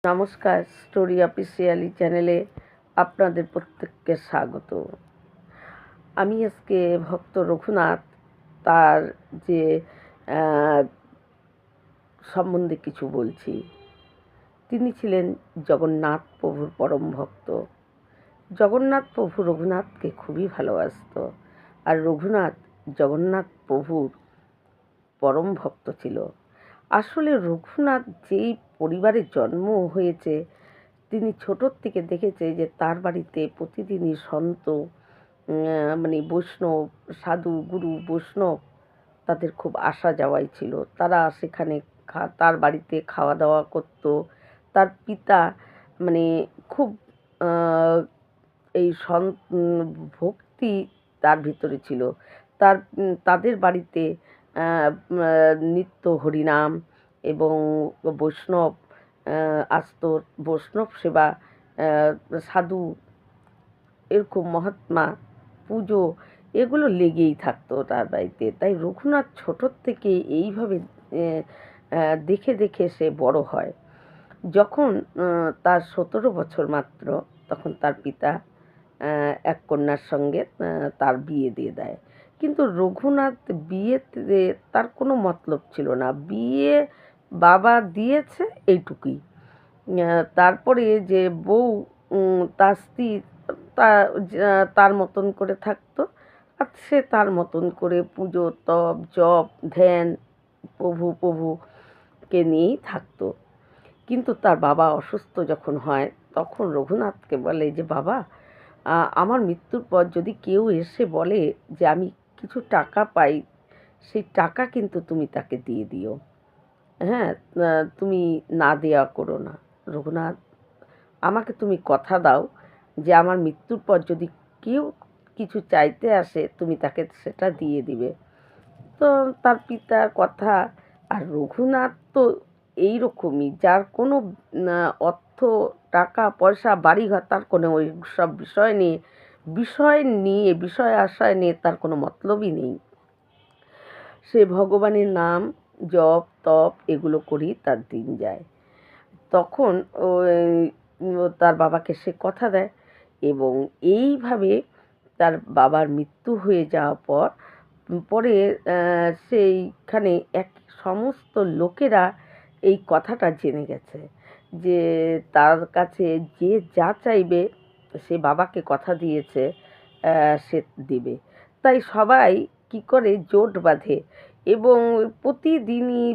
নমস্কার, story officially চ্যানেলে আপনাদের প্রত্যেককে স্বাগত। আমি আজকে ভক্ত রঘুনাথ তার যে সম্বন্ধে কিছু বলছি। তিনি ছিলেন জগন্নাথ প্রভুর পরম ভক্ত। জগন্নাথ প্রভু রঘুনাথকে খুবই ভালোবাসত, আর রঘুনাথ জগন্নাথ প্রভুর পরম ভক্ত ছিল। আসলে রঘুনাথ যেই পরিবারে জন্ম হয়েছে, তিনি ছোটোর থেকে দেখেছে যে তার বাড়িতে প্রতিদিনই সন্ত মানে বৈষ্ণব, সাধু, গুরু, বৈষ্ণব তাদের খুব আসা যাওয়াই ছিল। তারা সেখানে তার বাড়িতে খাওয়া দাওয়া করত। তার পিতা মানে খুব এই ভক্তি তার ভিতরে ছিল। তাদের বাড়িতে নিত্য হরিনাম এবং বৈষ্ণব আসত, বৈষ্ণব সেবা, সাধু, এরকম মহাত্মা পুজো, এগুলো লেগেই থাকতো তার বাড়িতে। তাই রঘুনাথ ছোটোর থেকে এইভাবে দেখে দেখে সে বড় হয়। যখন তার 17 বছর মাত্র, তখন তার পিতা এক কন্যার সঙ্গে তার বিয়ে দিয়ে দেয়। কিন্তু রঘুনাথ বিয়েতে তার কোনো মতলব ছিল না। বিয়ে বাবা দিয়েছে এইটুকুই। তারপরে যে বউ, তার স্ত্রী তার মতন করে থাকতো, আর সে তার মতন করে পুজো, তপ, জপ, ধ্যান, প্রভুকে নিয়েই থাকতো। কিন্তু তার বাবা অসুস্থ যখন হয়, তখন রঘুনাথকে বলে যে, বাবা, আমার মৃত্যুর পর যদি কেউ এসে বলে যে আমি কিছু টাকা পাই, সেই টাকা কিন্তু তুমি তাকে দিয়ে দিও। হ্যাঁ, তুমি না দেওয়া করো না। রঘুনাথ, আমাকে তুমি কথা দাও যে আমার মৃত্যুর পর যদি কেউ কিছু চাইতে আসে, তুমি তাকে সেটা দিয়ে দিবে। তো তার পিতার কথা, আর রঘুনাথ তো এইরকমই, যার কোনো অর্থ, টাকা পয়সা, বাড়িঘর, তার কোনো ওই সব বিষয় আশয় নিয়ে তার কোনো মতলবই নেই। সে ভগবানের নাম, জপ, তপ এগুলো করেই তার দিন যায়। তখন তার বাবাকে সে কথা দেয়, এবং এইভাবে তার বাবার মৃত্যু হয়ে যাওয়ার পরে সেইখানে সমস্ত লোকেরা এই কথাটা জেনে গেছে যে তার কাছে যে যা চাইবে, সে বাবাকে কথা দিয়েছে সে দিবে। তাই সবাই কি করে, জোট বাঁধে, এবং প্রতিদিনই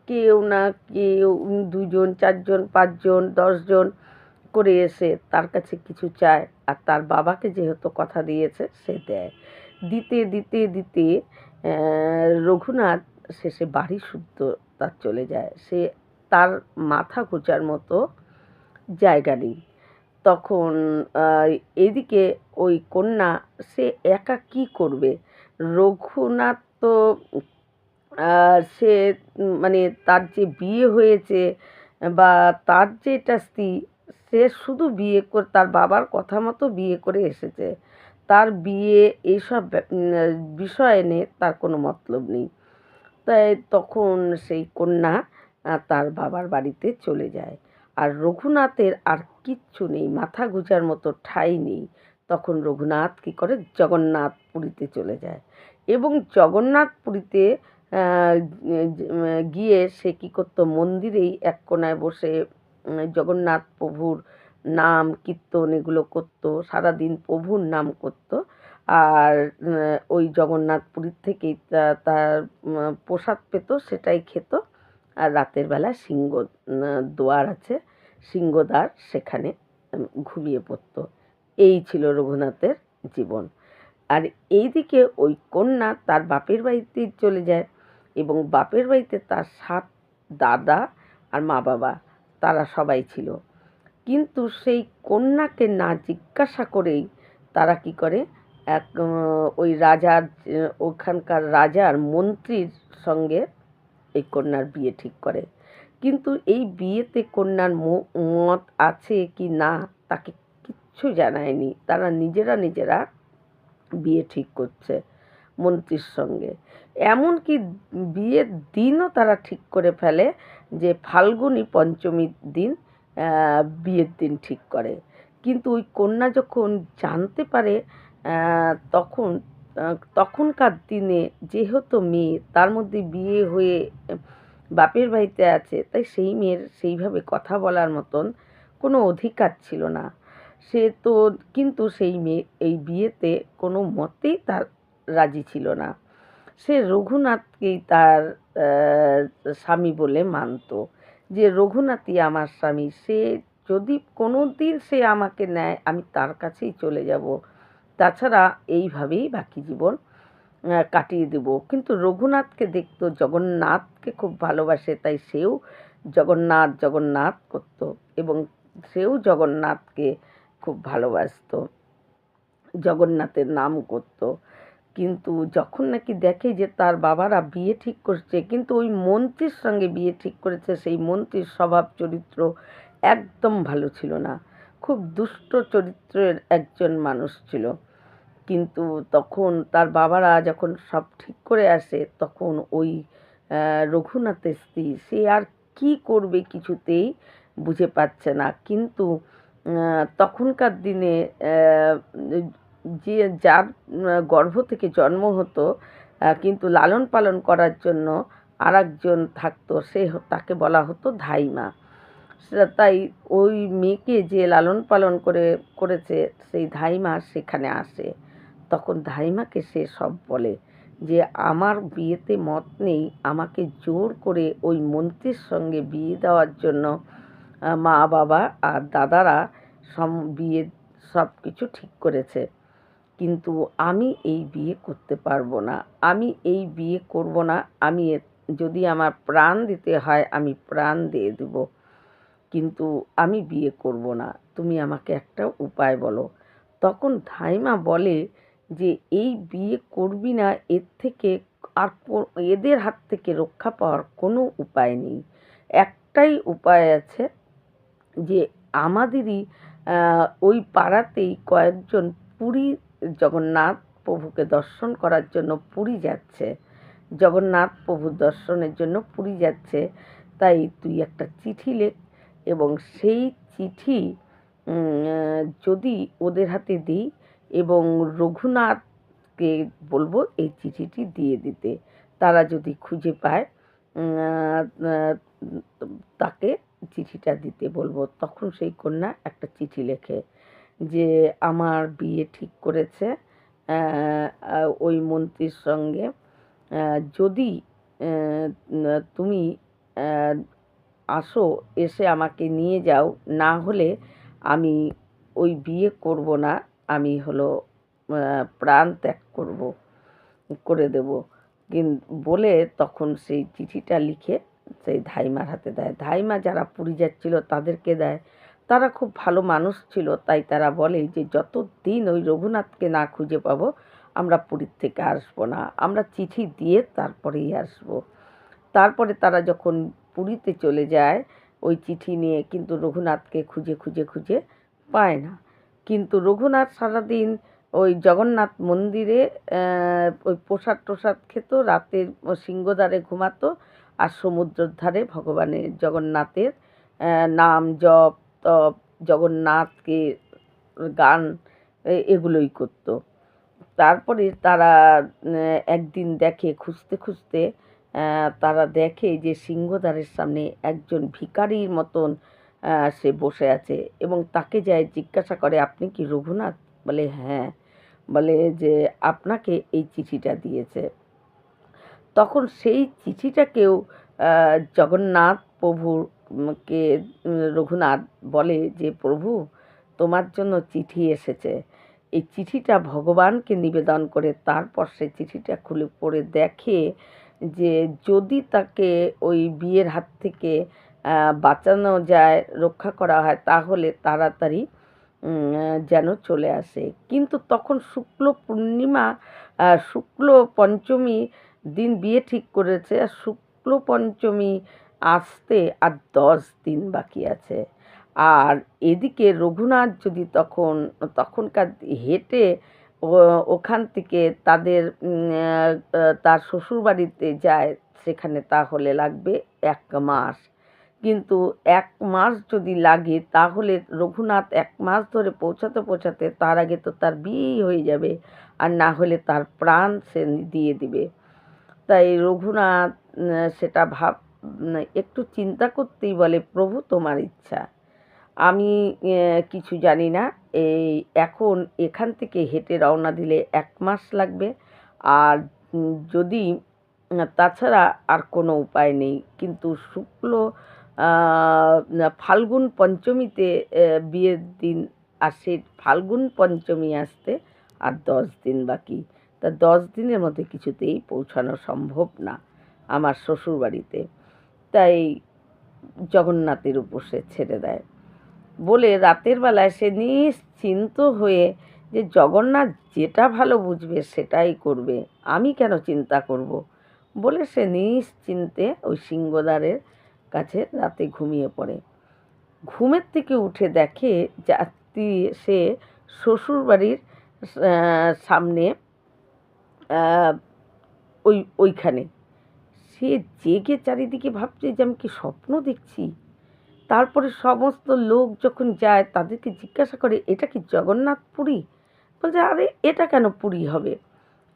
কেউ না কেউ 2 জন, 4 জন, 5 জন, 10 জন করে এসে তার কাছে কিছু চায়, আর তার বাবাকে যেহেতু কথা দিয়েছে সে দেয়। দিতে দিতে দিতে রঘুনাথ শেষে বাড়ি শুদ্ধ তার চলে যায়। তার মাথা গোঁজার মতো জায়গা নেই। তখন এদিকে ওই কন্যা, সে একা কি করবে? রঘুনাথ তো সে মানে তার যে বিয়ে হয়েছে, বা তার যে এটা স্ত্রী, সে শুধু বিয়ে করে তার বাবার কথা মতো বিয়ে করে এসেছে। তার বিয়ে এইসব বিষয় নিয়ে তার কোনো মতলব নেই। তাই তখন সেই কন্যা তার বাবার বাড়িতে চলে যায়। আর রঘুনাথের আর কিচ্ছু নেই, মাথা গোঁজার মতো ঠাঁই নেই। তখন রঘুনাথ কী করে, জগন্নাথপুরীতে চলে যায়, এবং জগন্নাথপুরীতে গিয়ে সে কী করতো, মন্দিরেই এক কোণায় বসে জগন্নাথ প্রভুর নাম কীর্তন এগুলো করতো, সারাদিন প্রভুর নাম করতো। আর ওই জগন্নাথপুরীর থেকেই তার প্রসাদ পেত, সেটাই খেত। আর রাতের বেলা দুয়ার আছে, সিংহদ্বার, সেখানে ঘুমিয়ে পড়তো। এই ছিল রঘুনাথের জীবন। আর এইদিকে ওই কন্যা তার বাপের বাড়িতে চলে যায়, এবং বাপের বাড়িতে তার 7 দাদা আর মা বাবা, তারা সবাই ছিল। কিন্তু সেই কন্যাকে না জিজ্ঞাসা করেই তারা কি করে, ওই রাজার, ওখানকার রাজার মন্ত্রীর সঙ্গে এই কন্যার বিয়ে ঠিক করে। কিন্তু এই বিয়েতে কন্যার মত আছে কি না তাকে কিচ্ছু জানায়নি। তারা নিজেরা বিয়ে ঠিক করছে। মন্ত্রীর সঙ্গে। এমনকি বিয়ের দিনও তারা ঠিক করে ফেলে যে ফাল্গুনী পঞ্চমীর দিন বিয়ের দিন ঠিক করে। কিন্তু ওই কন্যা যখন জানতে পারে তখন তখনকার দিনে যেহেতু মেয়ে, তার মধ্যে বিয়ে হয়ে বাপের বাড়িতে আছে, তাই সেই মেয়ের সেইভাবে কথা বলার মতন কোনো অধিকার ছিল না। সে তো কিন্তু সেই মেয়ে এই বিয়েতে কোনো মতেই তার রাজি ছিল না। সে রঘুনাথকেই তার স্বামী বলে মানত, যে রঘুনাথই আমার স্বামী, সে যদি কোনো দিন সে আমাকে নেয় আমি তার কাছেই চলে যাব, তাছাড়া এইভাবেই বাকি জীবন কাটিয়ে দেব। কিন্তু রঘুনাথকে দেখতো, জগন্নাথকে খুব ভালোবাসে, তাই সেও জগন্নাথ জগন্নাথ করত এবং সেও জগন্নাথকে খুব ভালোবাসত, জগন্নাথের নাম করত। কিন্তু যখন নাকি দেখে যে তার বাবারা বিয়ে ঠিক করছে, কিন্তু ওই মন্ত্রীর সঙ্গে বিয়ে ঠিক করেছে, সেই মন্ত্রীর স্বভাব চরিত্র একদম ভালো ছিল না, খুব দুষ্ট চরিত্রের একজন মানুষ ছিল। কিন্তু তখন তার বাবারা যখন সব ঠিক করে আসে, তখন ওই রঘুনাথের স্ত্রী সে আর কি করবে কিছুতেই বুঝে পাচ্ছে না। কিন্তু তখনকার দিনে যে যার গর্ভ থেকে জন্ম হতো, কিন্তু লালন পালন করার জন্য আর একজন থাকতো, সে তাকে বলা হতো ধাইমা। তাই ওই মেয়েকে যে লালন পালন করেছে সেই ধাইমা সেখানে আসে। তখন ধাইমাকে সে সব বলে যে আমার বিয়েতে মত নেই, আমাকে জোর করে ওই মন্ত্রীর সঙ্গে বিয়ে দেওয়ার জন্য মা বাবা আর দাদারা বিয়ে সব কিছু ঠিক করেছে, কিন্তু আমি এই বিয়ে করতে পারবো না, আমি এই বিয়ে করব না, আমি যদি আমার প্রাণ দিতে হয় আমি প্রাণ দিয়ে দেব, কিন্তু আমি বিয়ে করব না, তুমি আমাকে একটা উপায় বলো। তখন ধাইমা বলে যে এই বিয়ে করবি না, এর থেকে আর এদের হাত থেকে রক্ষা পাওয়ার কোনো উপায় নেই, একটাই উপায় আছে, যে আমাদেরই ওই পাড়াতেই কয়েকজন পুরী জগন্নাথ প্রভুকে দর্শন করার জন্য পুরী যাচ্ছে, জগন্নাথ প্রভুর দর্শনের জন্য পুরী যাচ্ছে, তাই তুই একটা চিঠি লেখ এবং সেই চিঠি যদি ওদের হাতে দিই এবং রঘুনাথকে বলবো এই চিঠিটি দিয়ে দিতে, তারা যদি খুঁজে পায় তাকে চিঠিটা দিতে বলবো। তখন সেই কন্যা একটা চিঠি লেখে যে আমার বিয়ে ঠিক করেছে ওই মন্ত্রীর সঙ্গে, যদি তুমি আসো, এসে আমাকে নিয়ে যাও, না হলে আমি ওই বিয়ে করব না, আমি হলো প্রাণ ত্যাগ করে দেব বলে তখন সেই চিঠিটা লিখে সেই ধাইমার হাতে দেয়। ধাইমা যারা পুরী যাচ্ছিল তাদেরকে দেয়, তারা খুব ভালো মানুষ ছিল, তাই তারা বলে যে যতদিন ওই রঘুনাথকে না খুঁজে পাবো আমরা পুরীর থেকে আসবো না, আমরা চিঠি দিয়ে তারপরেই আসবো। তারপরে তারা যখন পুরীতে চলে যায় ওই চিঠি নিয়ে, কিন্তু রঘুনাথকে খুঁজে খুঁজে খুঁজে পায় না। কিন্তু রঘুনাথ সারাদিন ওই জগন্নাথ মন্দিরে ওই প্রসাদ টোসাদ খেত, রাতে সিংহদ্বারে ঘুমাতো, আর সমুদ্রের ধারে ভগবানের জগন্নাথের নাম জপ তপ, জগন্নাথকে গান এগুলোই করতো। তারপরে তারা একদিন দেখে, খুঁজতে খুঁজতে তারা দেখে যে সিংহদ্বারের সামনে একজন ভিখারির মতন সে বসে আছে এবং তাকে যায় জিজ্ঞাসা করে, আপনি কি রঘুনাথ? বলে হ্যাঁ। বলে যে আপনাকে এই চিঠিটা দিয়েছে। তখন সেই চিঠিটাকেও জগন্নাথ প্রভুকে রঘুনাথ বলে যে প্রভু, তোমার জন্য চিঠি এসেছে, এই চিঠিটা ভগবানকে নিবেদন করে তারপর সে চিঠিটা খুলে পড়ে দেখে যে যদি তাকে ওই বিয়ের হাত থেকে বাঁচানো যায়, রক্ষা করা হয়, তাহলে তাড়াতাড়ি যেন চলে আসে। কিন্তু তখন শুক্ল পূর্ণিমা, শুক্ল পঞ্চমী দিন বিয়ে ঠিক করেছে, আর শুক্ল পঞ্চমী আসতে আর 10 দিন বাকি আছে। আর এদিকে রঘুনাথ যদি তখনকার হেঁটে ওখান থেকে তাদের তার শ্বশুরবাড়িতে যায়, সেখানে তাহলে লাগবে 1 মাস। কিন্তু 1 মাস যদি লাগে তাহলে রঘুনাথ 1 মাস ধরে পৌঁছাতে পৌঁছাতে তার আগে তো তার বিয়েই হয়ে যাবে, আর না হলে তার প্রাণ সে দিয়ে দিবে। তাই রঘুনাথ সেটা একটু চিন্তা করতেই বলে, প্রভু তোমার ইচ্ছা, আমি কিছু জানি না। এই এখন এখান থেকে হেঁটে রওনা দিলে 1 মাস লাগবে, আর যদি তাছাড়া আর কোনো উপায় নেই। কিন্তু শুক্ল ফাল্গুন পঞ্চমীতে বিয়ের দিন, আর সে ফাল্গুন পঞ্চমী আসতে আর 10 দিন বাকি। তা 10 দিনের মধ্যে কিছুতেই পৌঁছানো সম্ভব না আমার শ্বশুরবাড়িতে। তাই জগন্নাথের উপর সে ছেড়ে দেয়। বলে রাতের বেলায় সে নিশ্চিন্ত হয়ে যে জগন্নাথ যেটা ভালো বুঝবে সেটাই করবে, আমি কেন চিন্তা করব বলে সে নিশ্চিন্তে ওই সিংহদ্বারের কাছে রাতে ঘুমিয়ে পড়ে। ঘুমের থেকে উঠে দেখে যাত্রী সে শ্বশুরবাড়ির সামনে ওইখানে সে জেগে চারিদিকে ভাবছে যে আমি কি স্বপ্ন দেখছি। তারপরে সমস্ত লোক যখন যায় তাদেরকে জিজ্ঞাসা করে, এটা কি জগন্নাথ পুরী? বলছে, আরে এটা কেন পুরী হবে,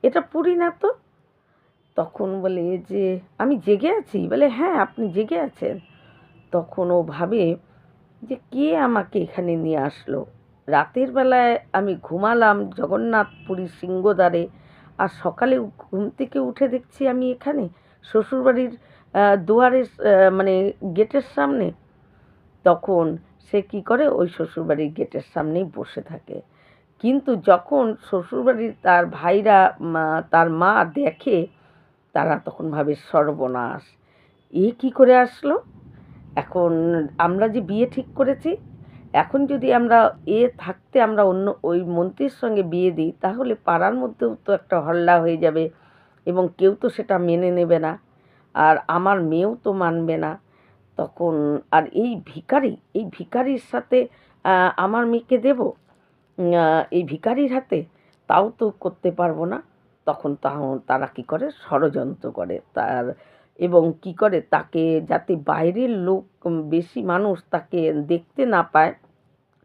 এটা পুরী না তো। তখন বলে যে আমি জেগে আছি? বলে হ্যাঁ, আপনি জেগে আছেন। তখন ও ভাবে যে কে আমাকে এখানে নিয়ে আসলো, রাতের বেলায় আমি ঘুমালাম জগন্নাথ পুরীর সিংহদ্বারে, আর সকালে ঘুম থেকে উঠে দেখছি আমি এখানে শ্বশুরবাড়ির দুয়ারের মানে গেটের সামনে। তখন সে কি করে, ওই শ্বশুরবাড়ির গেটের সামনেই বসে থাকে। কিন্তু যখন শ্বশুরবাড়ির তার ভাইরা তার মা দেখে, তারা তখন ভাবে সর্বনাশ, এ কি করে আসলো। এখন আমরা যে বিয়ে ঠিক করেছি, এখন যদি আমরা থাকতে আমরা অন্য ওই মন্ত্রীর সঙ্গে বিয়ে দিই, তাহলে পাড়ার মধ্যেও তো একটা হল্লা হয়ে যাবে, এবং কেউ তো সেটা মেনে নেবে না, আর আমার মেয়েও তো মানবে না। তখন আর এই ভিখারির সাথে আমার মেয়েকে দেব, এই ভিখারির হাতে, তাও তো করতে পারবো না। তখন তারা কি করে, ষড়যন্ত্র করে তার, এবং কি করে তাকে, যাতে বাইরের লোক বেশি মানুষ তাকে দেখতে না পায়,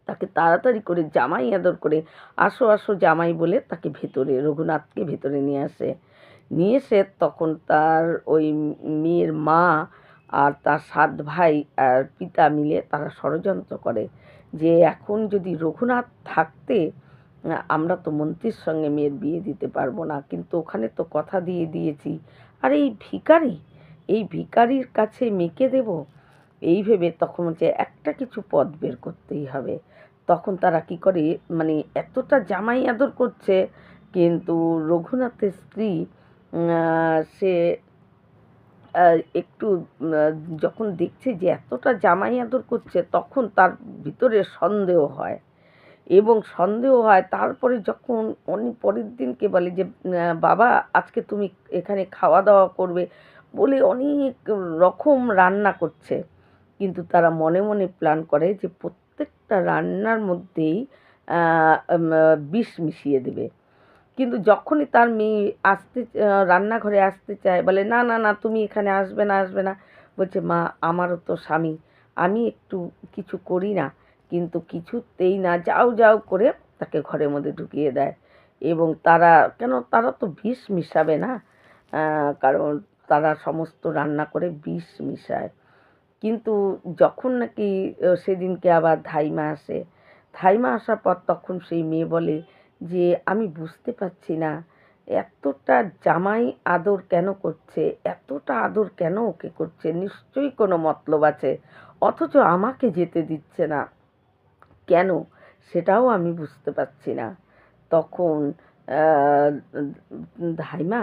তাকে তাড়াতাড়ি করে জামাই আদর করে আসো আসো জামাই বলে তাকে ভেতরে, রঘুনাথকে ভেতরে নিয়ে আসে। নিয়ে এসে তখন তার ওই মেয়ের মা আর তার 7 ভাই আর পিতা মিলে তারা ষড়যন্ত্র করে যে এখন যদি রঘুনাথ থাকতে, আমরা তো মন্ত্রীর সঙ্গে মেয়ের বিয়ে দিতে পারবো না, কিন্তু ওখানে তো কথা দিয়ে দিয়েছি, আর এই ভিখারির কাছে মেয়েকে দেব, এই ভেবে তখন হচ্ছে একটা কিছু পথ বের করতেই হবে। তখন তারা কি করে, মানে এতটা জামাই আদর করছে, কিন্তু রঘুনাথের স্ত্রী সে একটু যখন দেখছে যে এতটা জামাই আদর করছে, তখন তার ভিতরে সন্দেহ হয়, এবং সন্দেহ হয়। তারপরে যখন পরের দিনকে বলে যে বাবা আজকে তুমি এখানে খাওয়া দাওয়া করবে বলে অনেক রকম রান্না করছে, কিন্তু তারা মনে মনে প্ল্যান করে যে প্রত্যেকটা রান্নার মধ্যেই বিষ মিশিয়ে দেবে। কিন্তু যখনই তার মেয়ে রান্নাঘরে আসতে চায়, বলে না না না, তুমি এখানে আসবে না, আসবে না। বলছে মা, আমারও তো স্বামী, আমি একটু কিছু করি না, কিন্তু কিছুতেই না, যাও যাও করে তাকে ঘরের মধ্যে ঢুকিয়ে দেয়। এবং তারা তো বিষ মিশাবে না, কারণ তারা সমস্ত রান্না করে বিষ মিশায়। কিন্তু যখন নাকি সেদিনকে আবার ধাইমা আসে, ধাইমা আসার পর তখন সেই মেয়ে বলে যে আমি বুঝতে পারছি না, এতটা জামাই আদর কেন করছে, এতটা আদর কেন ওকে করছে, নিশ্চয়ই কোনো মতলব আছে, অথচ আমাকে যেতে দিচ্ছে না কেন, সেটাও আমি বুঝতে পারছি না। তখন ধাইমা,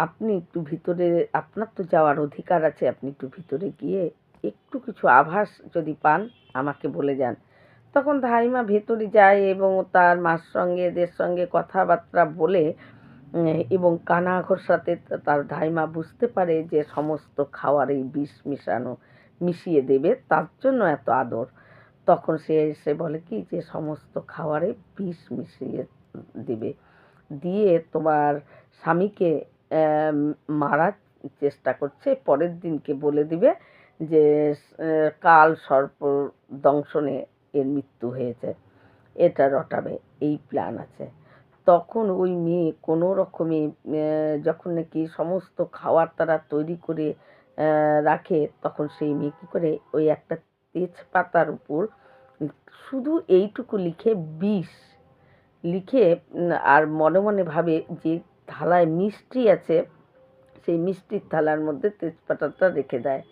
আপনি একটু ভিতরে, আপনার তো যাওয়ার অধিকার আছে, আপনি একটু ভিতরে গিয়ে একটু কিছু আভাস যদি পান আমাকে বলে যান। তখন ধাইমা ভেতরে যায় এবং তার মার সঙ্গে এদের সঙ্গে কথাবার্তা বলে, এবং কানা ঘোষাতে তার ধাইমা বুঝতে পারে যে সমস্ত খাওয়ারেই বিষ মিশিয়ে দেবে, তার জন্য এত আদর। তখন সে এসে বলে কি যে সমস্ত খাওয়ারে বিষ মিশিয়ে দিবে। দিয়ে তোমার স্বামীকে মারার চেষ্টা করছে। পরের দিনকে বলে দিবে যে কাল সর্প দংশনে এর মৃত্যু হয়েছে, এটা রটাবে, এই প্ল্যান আছে। তখন ওই মেয়ে কোনো রকমে যখন নাকি সমস্ত খাবার তারা তৈরি করে রাখে, তখন সেই মেয়ে কী করে ওই একটা তেজপাতার উপর শুধু এইটুকু লিখে বিষ লিখে আর মনে মনে ভাবে যে থালায় মিষ্টি আছে, সেই মিষ্টির থালার মধ্যে তেজপাতাটা রেখে দেয়।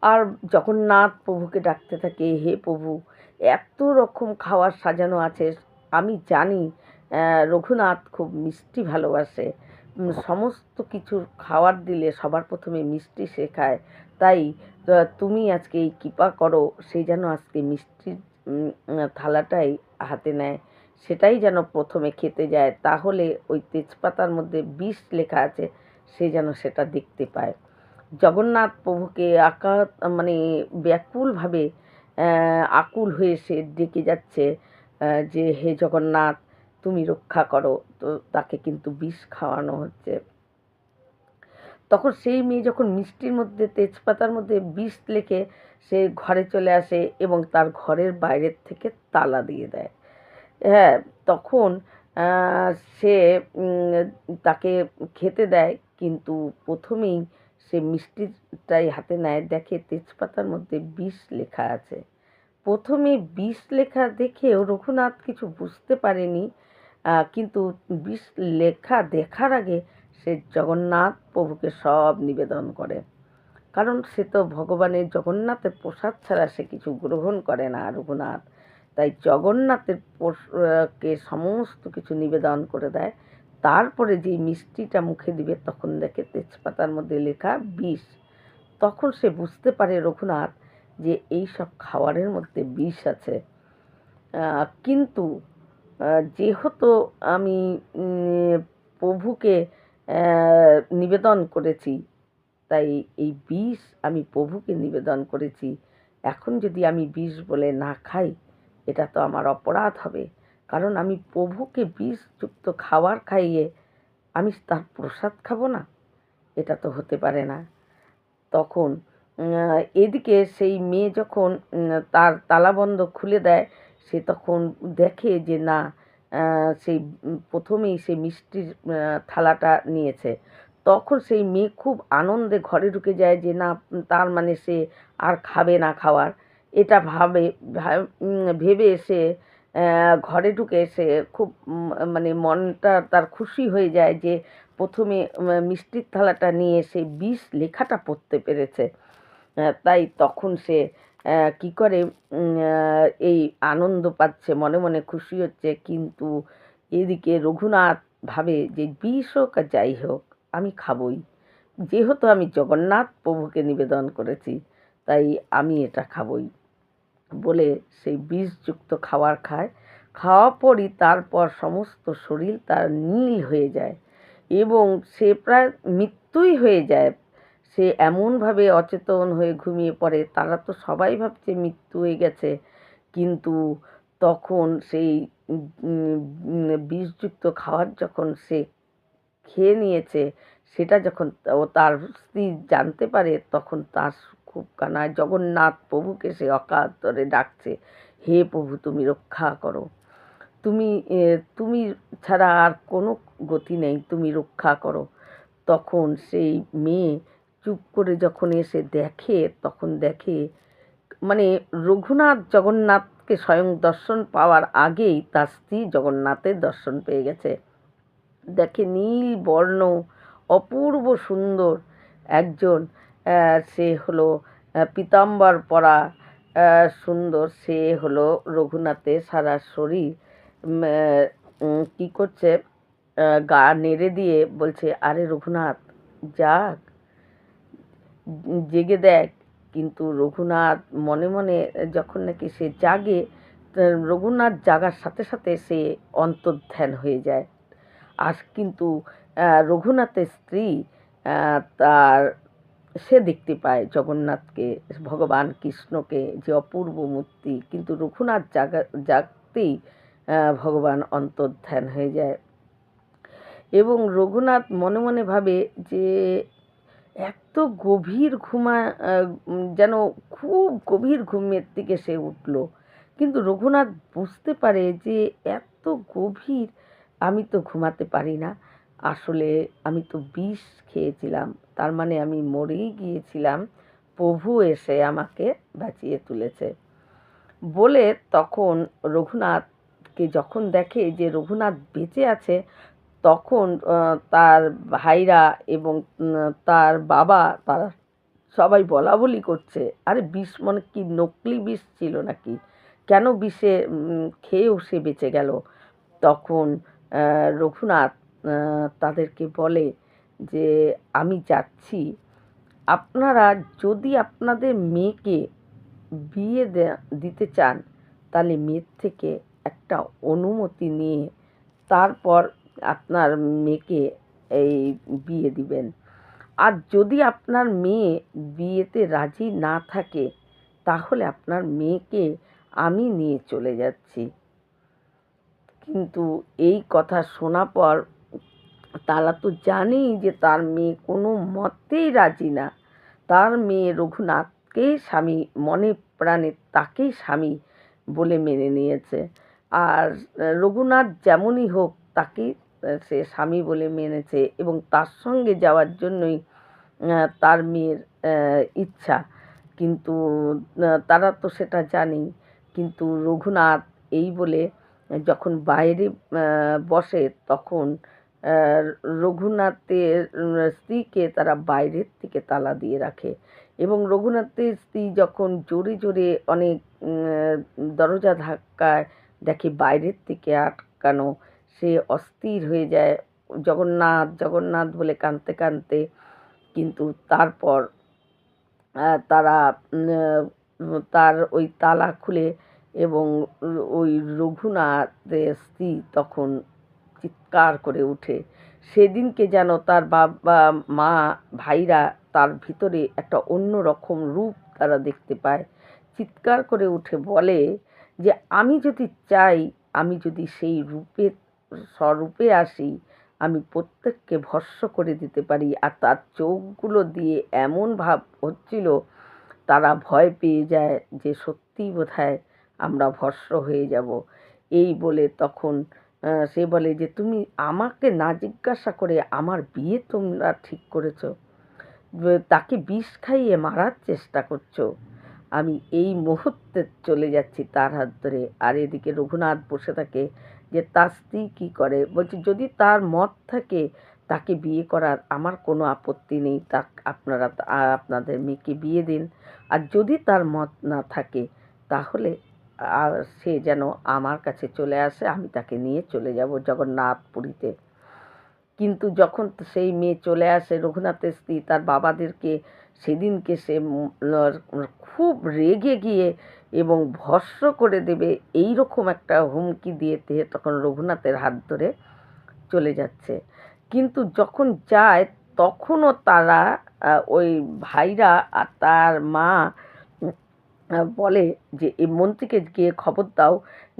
আর জগন্নাথ প্রভুকে ডাকতে থাকে, হে প্রভু, এত রকম খাবার সাজানো আছে, আমি জানি রঘুনাথ খুব মিষ্টি ভালোবাসে, সমস্ত কিছুর খাবার দিলে সবার প্রথমে মিষ্টি সে খায়, তাই তুমি আজকে এই কৃপা করো সেই যেন আজকে মিষ্টির থালাটাই হাতে নেয়, সেটাই যেন প্রথমে খেতে যায়, তাহলে ওই তেজপাতার মধ্যে বিষ লেখা আছে সে যেন সেটা দেখতে পায়। জগন্নাথ প্রভুকে মানে ব্যাকুলভাবে আকুল হয়ে সে ডেকে যাচ্ছে যে হে জগন্নাথ, তুমি রক্ষা করো। তো তাকে কিন্তু বিষ খাওয়ানো হচ্ছে। তখন সেই মেয়ে যখন মিষ্টির মধ্যে তেজপাতার মধ্যে বিষ লেখে সে ঘরে চলে আসে এবং তার ঘরের বাইরের থেকে তালা দিয়ে দেয়। হ্যাঁ, তখন সে তাকে খেতে দেয়, কিন্তু প্রথমেই সে মিষ্টিটাই হাতে নেয়, দেখে তেজপাতার মধ্যে বিষ লেখা আছে। প্রথমে বিষ লেখা দেখেও রঘুনাথ কিছু বুঝতে পারেনি, কিন্তু বিষ লেখা দেখার আগে সে জগন্নাথ প্রভুকে সব নিবেদন করে, কারণ সে তো ভগবানের জগন্নাথের প্রসাদ ছাড়া সে কিছু গ্রহণ করে না রঘুনাথ, তাই জগন্নাথের কে সমস্ত কিছু নিবেদন করে দেয়। তারপরে যেই মিষ্টিটা মুখে দিবে তখন দেখে তেজপাতার মধ্যে লেখা বিষ। তখন সে বুঝতে পারে রঘুনাথ যে এই সব খাবারের মধ্যে বিষ আছে, কিন্তু যেহেতু আমি প্রভুকে নিবেদন করেছি, তাই এই বিষ আমি প্রভুকে নিবেদন করেছি, এখন যদি আমি বিষ বলে না খাই এটা তো আমার অপরাধ হবে, কারণ আমি প্রভুকে বিষযুক্ত খাবার খাইয়ে আমি তার প্রসাদ খাবো না, এটা তো হতে পারে না। তখন এদিকে সেই মেয়ে যখন তার তালাবন্ধ খুলে দেয়, সে তখন দেখে যে না, সেই প্রথমেই সে মিষ্টির থালাটা নিয়েছে। তখন সেই মেয়ে খুব আনন্দে ঘরে ঢুকে যায় যে না, তার মানে সে আর খাবে না খাবার, এটা ভেবে সে ঘরে ঢুকে সে খুব মানে মনটা তার খুশি হয়ে যায় যে প্রথমে মিষ্টির থালাটা নিয়ে সে বিষ লেখাটা পড়তে পেরেছে। তাই তখন সে কী করে এই আনন্দ পাচ্ছে, মনে মনে খুশি হচ্ছে, কিন্তু এদিকে রঘুনাথ ভাবে যে বিষ হোক আর যাই হোক আমি খাবই, যেহেতু আমি জগন্নাথ প্রভুকে নিবেদন করেছি তাই আমি এটা খাবই বলে সেই বিষযুক্ত খাবার খায়। খাওয়ার পরই তারপর সমস্ত শরীর তার নীল হয়ে যায় এবং সে প্রায় মৃত্যুই হয়ে যায়। সে এমনভাবে অচেতন হয়ে ঘুমিয়ে পড়ে, তারা তো সবাই ভাবছে মৃত্যু হয়ে গেছে, কিন্তু তখন সেই বিষযুক্ত খাবার যখন সে খেয়ে নিয়েছে, সেটা যখন তার স্ত্রী জানতে পারে, তখন তার খুব কান্নায় জগন্নাথ প্রভুকে সে অকাতরে ডাকছে, হে প্রভু তুমি রক্ষা করো, তুমি তুমি ছাড়া আর কোনো গতি নেই, তুমি রক্ষা করো। তখন সেই মেয়ে চুপ করে যখন এসে দেখে, তখন দেখে মানে রঘুনাথ জগন্নাথকে স্বয়ং দর্শন পাওয়ার আগেই তার স্ত্রী জগন্নাথের দর্শন পেয়ে গেছে। দেখে নীল বর্ণ অপূর্ব সুন্দর একজন, সে হলো পীতাম্বর পরা সুন্দর, সে হলো রঘুনাথের সারা শরীর কী করছে, গা নেড়ে দিয়ে বলছে, আরে রঘুনাথ যাক, জেগে দেখ। কিন্তু রঘুনাথ মনে মনে যখন নাকি সে জাগে, রঘুনাথ জাগার সাথে সাথে সে অন্তর্ধান হয়ে যায়। আর কিন্তু রঘুনাথের স্ত্রী তার সে দেখতে পায় জগন্নাথকে, ভগবান কৃষ্ণকে, যে অপূর্ব মূর্তি, কিন্তু রঘুনাথ জাগতেই ভগবান অন্তর্ধান হয়ে যায়। এবং রঘুনাথ মনে মনে ভাবে যে এত গভীর যেন খুব গভীর ঘুমের থেকে সে উঠল, কিন্তু রঘুনাথ বুঝতে পারে যে এত গভীর আমি তো ঘুমাতে পারি না, আসলে আমি তো বিষ খেয়েছিলাম, তার মানে আমি মরেই গিয়েছিলাম, প্রভু এসে আমাকে বাঁচিয়ে তুলেছে বলে তখন রঘুনাথকে যখন দেখে যে রঘুনাথ বেঁচে আছে, তখন তার ভাইরা এবং তার বাবা তারা সবাই বলাবলি করছে, আরে বিষ মানে কি নকলি বিষ ছিল নাকি, কেন বিষে খেয়েও সে বেঁচে গেল। তখন রঘুনাথ তাদেরকে বলে যে আমি যাচ্ছি, আপনারা যদি আপনাদের মেয়েকে বিয়ে দিতে চান তাহলে মেয়ের থেকে একটা অনুমতি নিয়ে তারপর আপনার মেয়েকে এই বিয়ে দিবেন। আর যদি আপনার মেয়ে বিয়েতে রাজি না থাকে তাহলে আপনার মেয়েকে আমি নিয়ে চলে যাচ্ছি। কিন্তু এই কথা শোনা পর তারা তো জানেই যে তার মেয়ে কোনো মতেই রাজি না, তার মেয়ে রঘুনাথকেই স্বামী, মনে প্রাণে তাকেই স্বামী বলে মেনে নিয়েছে। আর রঘুনাথ যেমনই হোক তাকেই সে স্বামী বলে মেনেছে এবং তার সঙ্গে যাওয়ার জন্যই তার মেয়ের ইচ্ছা। কিন্তু তারা তো সেটা জানেই। কিন্তু রঘুনাথ এই বলে যখন বাইরে বসে তখন রঘুনাথের স্ত্রীকে তারা বাইরের থেকে তালা দিয়ে রাখে এবং রঘুনাথের স্ত্রী যখন জোরে জোরে অনেক দরজা ধাক্কায় দেখে বাইরের থেকে আটকানো, সে অস্থির হয়ে যায়, জগন্নাথ জগন্নাথ বলে কাঁদতে কাঁদতে। কিন্তু তারপর তারা তার ওই তালা খুলে এবং ওই রঘুনাথের স্ত্রী তখন চিৎকার করে ওঠে। সেদিনকে যেন তার বাবা মা ভাইরা তার ভিতরে একটা অন্য রকম রূপ তারা দেখতে পায়, চিৎকার করে উঠে বলে যে আমি যদি চাই, আমি যদি সেই স্বরূপে আসি, আমি প্রত্যেককে ভস্ম করে দিতে পারি। আর তার চোখগুলো দিয়ে এমন ভাব হচ্ছিল, তারা ভয় পেয়ে যায় যে সত্যিই বোধহয় আমরা ভস্ম হয়ে যাব। এই বলে তখন সে বলে যে তুমি আমাকে না জিজ্ঞাসা করে আমার বিয়ে তোমরা ঠিক করেছো, তাকে বিষ খাইয়ে মারার চেষ্টা করছো, আমি এই মুহূর্তে চলে যাচ্ছি তার হাত ধরে। আর এদিকে রঘুনাথ বসে থাকে যে তার স্ত্রী কী করে, বলছে যদি তার মত থাকে তাকে বিয়ে করার আমার কোনো আপত্তি নেই, আপনারা আপনাদের মেয়েকে বিয়ে দিন। আর যদি তার মত না থাকে তাহলে সে যেন আমার কাছে চলে আসে, আমি তাকে নিয়ে চলে যাব জগন্নাথপুরীতে। কিন্তু যখন সেই মেয়ে চলে আসে, রঘুনাথের স্ত্রী তার বাবাদেরকে সেদিনকে সে খুব রেগে গিয়ে এবং ভস্ম করে দেবে এই রকম একটা হুমকি দিয়ে তখন রঘুনাথের হাত ধরে চলে যাচ্ছে। কিন্তু যখন যায় তখনও তারা ওই ভাইরা আর তার মা বলে যে এই মন্ত্রীকে গিয়ে খবর দাও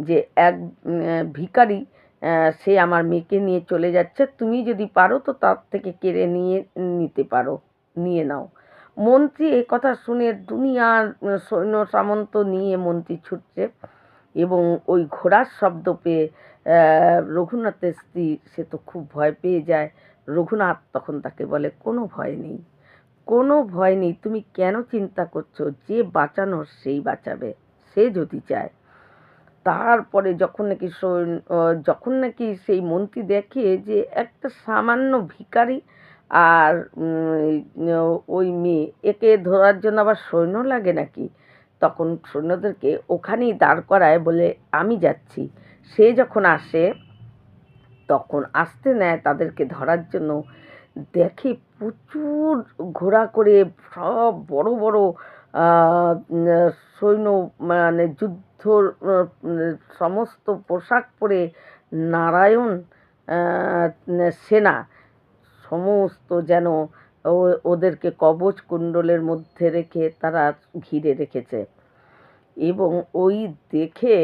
যে এক ভিখারি সে আমার মেয়েকে নিয়ে চলে যাচ্ছে, তুমি যদি পারো তো তার থেকে কেড়ে নিতে পারো, নিয়ে নাও। মন্ত্রী এই কথা শুনে দুনিয়ার সৈন্য সামন্ত নিয়ে মন্ত্রী ছুটছে এবং ওই ঘোড়ার শব্দ পেয়ে রঘুনাথের স্ত্রী সে তো খুব ভয় পেয়ে যায়। রঘুনাথ তখন তাকে বলে কোনো ভয় নেই, কোনো ভয় নেই, তুমি কেন চিন্তা করছো, যে বাঁচানোর সেই বাঁচাবে সে যদি চায়। তারপরে যখন নাকি সেই মন্ত্রী দেখে যে একটা সামান্য ভিখারি আর ওই মেয়ে, একে ধরার জন্য আবার সৈন্য লাগে নাকি, তখন সৈন্যদেরকে ওখানেই দাঁড় করায়, বলে আমি যাচ্ছি। সে যখন আসে তখন আসতে নেয় তাদেরকে ধরার জন্য, দেখে প্রচুর ঘোড়া করে সব বড় বড় সৈন্য, মানে যুদ্ধর সমস্ত পোশাক পরে নারায়ণ সেনা সমস্ত যেন ওদেরকে কবচ কুণ্ডলের মধ্যে রেখে তারা ঘিরে রেখেছে। এবং ওই দেখে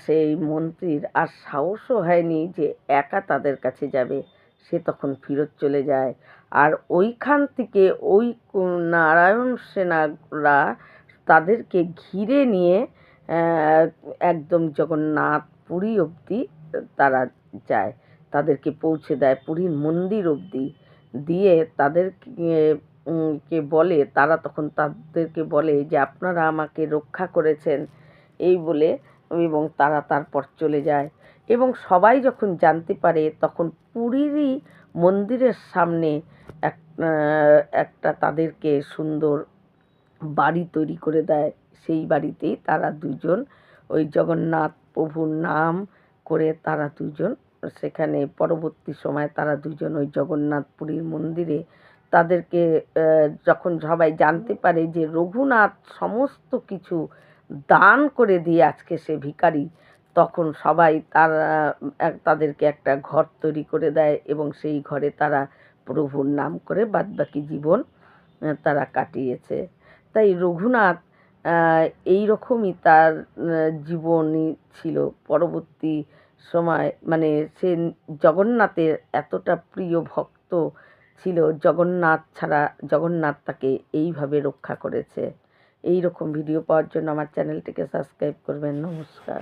সেই মন্ত্রীর আর সাহসও হয়নি যে একা তাদের কাছে যাবে, সে তখন ফেরত চলে যায়। আর ওইখান থেকে ওই নারায়ণ সেনারা তাদেরকে ঘিরে নিয়ে একদম জগন্নাথ পুরী অবধি তারা যায়, তাদেরকে পৌঁছে দেয় পুরীর মন্দির অবধি। দিয়ে তাদেরকে কে বলে, তারা তখন তাদেরকে বলে যে আপনারা আমাকে রক্ষা করেছেন এই বলে, এবং তারা তারপর চলে যায়। এবং সবাই যখন জানতে পারে তখন পুরীরই মন্দিরের সামনে একটা তাদেরকে সুন্দর বাড়ি তৈরি করে দেয়। সেই বাড়িতেই তারা দুজন ওই জগন্নাথ প্রভুর নাম করে তারা দুজন সেখানে পরবর্তী সময় তারা দুজন ওই জগন্নাথ পুরীর মন্দিরে তাদেরকে যখন সবাই জানতে পারে যে রঘুনাথ সমস্ত কিছু দান করে দিয়ে আজকে সে ভিখারি, তখন সবাই তাদেরকে একটা ঘর তৈরি করে দেয় এবং সেই ঘরে তারা প্রভুর নাম করে বাদবাকি জীবন তারা কাটিয়েছে। তাই রঘুনাথ এই রকমই তার জীবনী ছিল। পরবর্তী সময় মানে সে জগন্নাথের এতটা প্রিয় ভক্ত ছিল, জগন্নাথ ছাড়া জগন্নাথ তাকে এইভাবে রক্ষা করেছে। এই রকম ভিডিও পাওয়ার জন্য আমার চ্যানেলটিকে সাবস্ক্রাইব করবেন। নমস্কার।